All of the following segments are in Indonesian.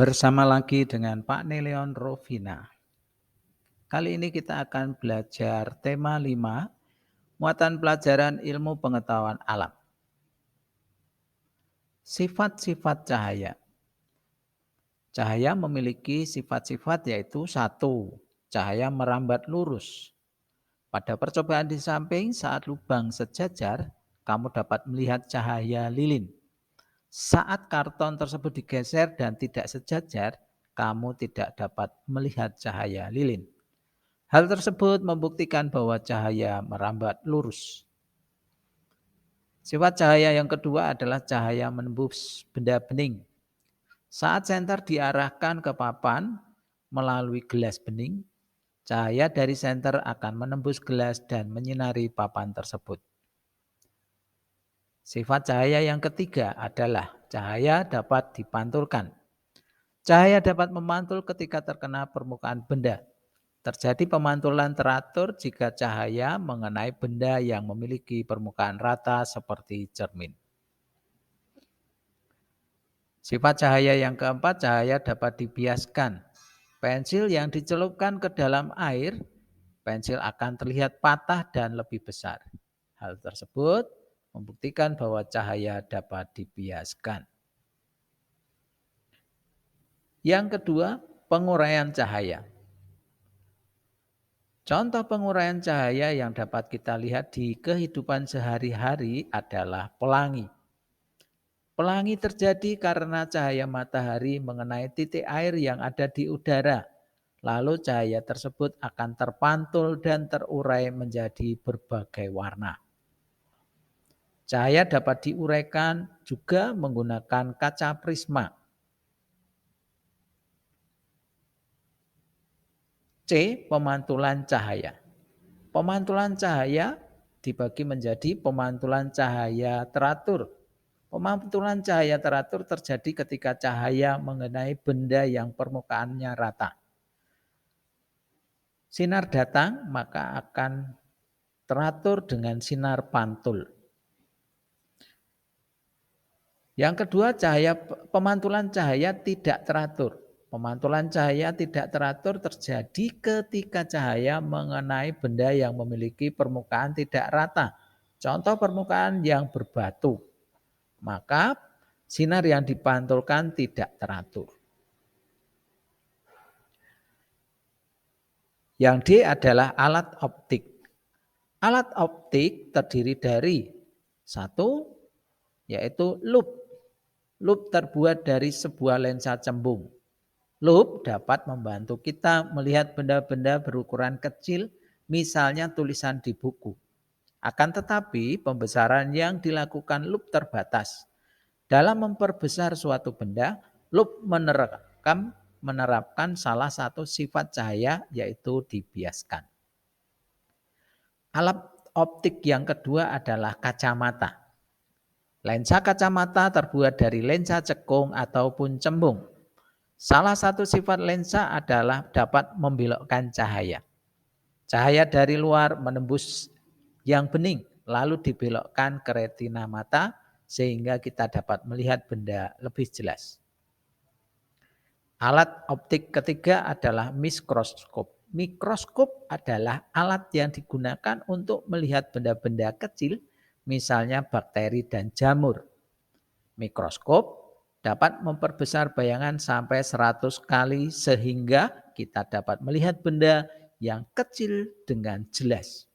Bersama lagi dengan Pak Neleon Rovina. Kali ini kita akan belajar tema 5, muatan pelajaran ilmu pengetahuan alam. Sifat-sifat cahaya. Cahaya memiliki sifat-sifat yaitu 1. Cahaya merambat lurus. Pada percobaan di samping saat lubang sejajar, kamu dapat melihat cahaya lilin. Saat karton tersebut digeser dan tidak sejajar, kamu tidak dapat melihat cahaya lilin. Hal tersebut membuktikan bahwa cahaya merambat lurus. Sifat cahaya yang kedua adalah cahaya menembus benda bening. Saat senter diarahkan ke papan melalui gelas bening, cahaya dari senter akan menembus gelas dan menyinari papan tersebut. Sifat cahaya yang ketiga adalah cahaya dapat dipantulkan. Cahaya dapat memantul ketika terkena permukaan benda. Terjadi pemantulan teratur jika cahaya mengenai benda yang memiliki permukaan rata seperti cermin. Sifat cahaya yang keempat, cahaya dapat dibiaskan. Pensil yang dicelupkan ke dalam air, pensil akan terlihat patah dan lebih besar. Hal tersebut membuktikan bahwa cahaya dapat dibiaskan. Yang kedua, penguraian cahaya. Contoh penguraian cahaya yang dapat kita lihat di kehidupan sehari-hari adalah pelangi. Pelangi terjadi karena cahaya matahari mengenai titik air yang ada di udara. Lalu cahaya tersebut akan terpantul dan terurai menjadi berbagai warna. Cahaya dapat diuraikan juga menggunakan kaca prisma. C. Pemantulan cahaya. Pemantulan cahaya dibagi menjadi pemantulan cahaya teratur. Pemantulan cahaya teratur terjadi ketika cahaya mengenai benda yang permukaannya rata. Sinar datang maka akan teratur dengan sinar pantul. Yang kedua, pemantulan cahaya tidak teratur. Pemantulan cahaya tidak teratur terjadi ketika cahaya mengenai benda yang memiliki permukaan tidak rata. Contoh permukaan yang berbatu. Maka sinar yang dipantulkan tidak teratur. Yang D adalah alat optik. Alat optik terdiri dari 1, yaitu lup. Lup terbuat dari sebuah lensa cembung. Lup dapat membantu kita melihat benda-benda berukuran kecil, misalnya tulisan di buku. Akan tetapi pembesaran yang dilakukan lup terbatas. Dalam memperbesar suatu benda, lup menerapkan salah satu sifat cahaya yaitu dibiaskan. Alat optik yang kedua adalah kacamata. Lensa kacamata terbuat dari lensa cekung ataupun cembung. Salah satu sifat lensa adalah dapat membelokkan cahaya. Cahaya dari luar menembus yang bening, lalu dibelokkan ke retina mata sehingga kita dapat melihat benda lebih jelas. Alat optik ketiga adalah mikroskop. Mikroskop adalah alat yang digunakan untuk melihat benda-benda kecil, misalnya bakteri dan jamur. Mikroskop dapat memperbesar bayangan sampai 100 kali sehingga kita dapat melihat benda yang kecil dengan jelas.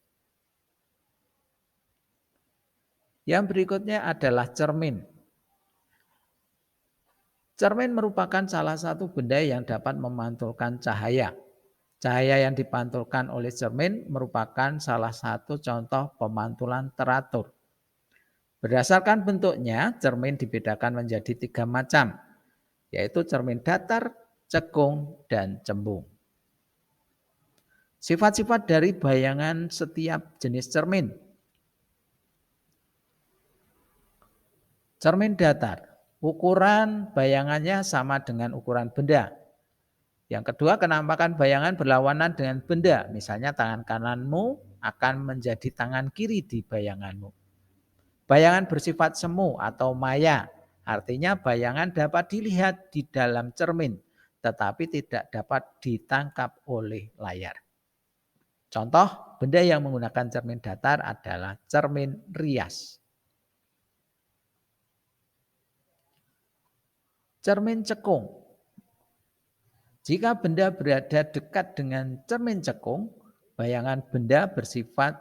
Yang berikutnya adalah cermin. Cermin merupakan salah satu benda yang dapat memantulkan cahaya. Cahaya yang dipantulkan oleh cermin merupakan salah satu contoh pemantulan teratur. Berdasarkan bentuknya, cermin dibedakan menjadi 3 macam, yaitu cermin datar, cekung, dan cembung. Sifat-sifat dari bayangan setiap jenis cermin. Cermin datar, ukuran bayangannya sama dengan ukuran benda. Yang kedua, kenampakan bayangan berlawanan dengan benda. Misalnya tangan kananmu akan menjadi tangan kiri di bayanganmu. Bayangan bersifat semu atau maya Artinya bayangan dapat dilihat di dalam cermin, tetapi tidak dapat ditangkap oleh layar. Contoh benda yang menggunakan cermin datar adalah cermin rias. Cermin cekung. Jika benda berada dekat dengan cermin cekung, bayangan benda bersifat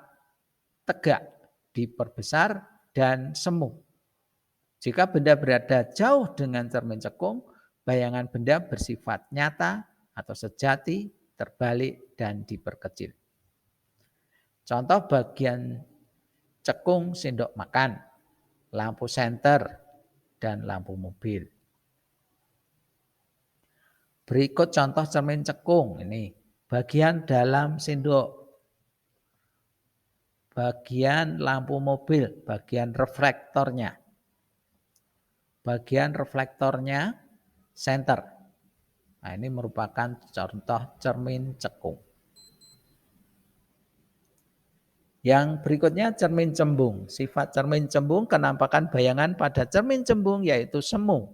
tegak, diperbesar, dan semu. Jika benda berada jauh dengan cermin cekung, bayangan benda bersifat nyata atau sejati, terbalik, dan diperkecil. Contoh bagian cekung sendok makan, lampu senter, dan lampu mobil. Berikut contoh cermin cekung. Ini bagian dalam sendok, bagian lampu mobil, bagian reflektornya. Bagian reflektornya senter. Nah, ini merupakan contoh cermin cekung. Yang berikutnya cermin cembung. Sifat cermin cembung kenampakan bayangan pada cermin cembung yaitu semu,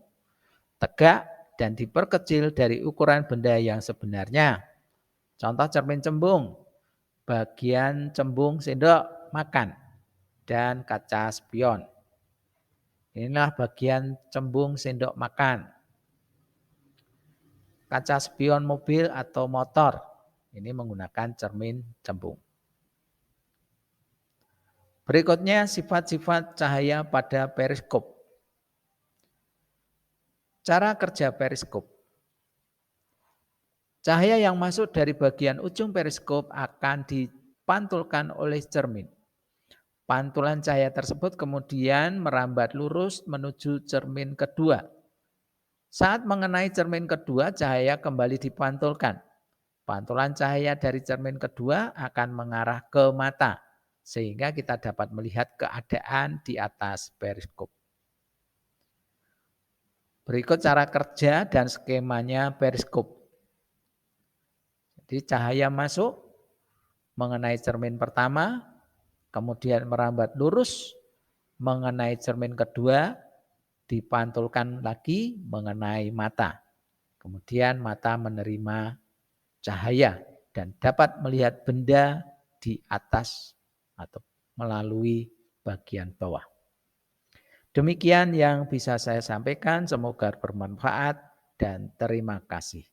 tegak, dan diperkecil dari ukuran benda yang sebenarnya. Contoh cermin cembung, bagian cembung sendok makan dan kaca spion. Inilah bagian cembung sendok makan. Kaca spion mobil atau motor. Ini menggunakan cermin cembung. Berikutnya sifat-sifat cahaya pada periskop. Cara kerja periskop. Cahaya yang masuk dari bagian ujung periskop akan dipantulkan oleh cermin. Pantulan cahaya tersebut kemudian merambat lurus menuju cermin kedua. Saat mengenai cermin kedua, cahaya kembali dipantulkan. Pantulan cahaya dari cermin kedua akan mengarah ke mata, sehingga kita dapat melihat keadaan di atas periskop. Berikut cara kerja dan skemanya periskop. Jadi cahaya masuk, mengenai cermin pertama, kemudian merambat lurus, mengenai cermin kedua, dipantulkan lagi mengenai mata. Kemudian mata menerima cahaya dan dapat melihat benda di atas atau melalui bagian bawah. Demikian yang bisa saya sampaikan, semoga bermanfaat dan terima kasih.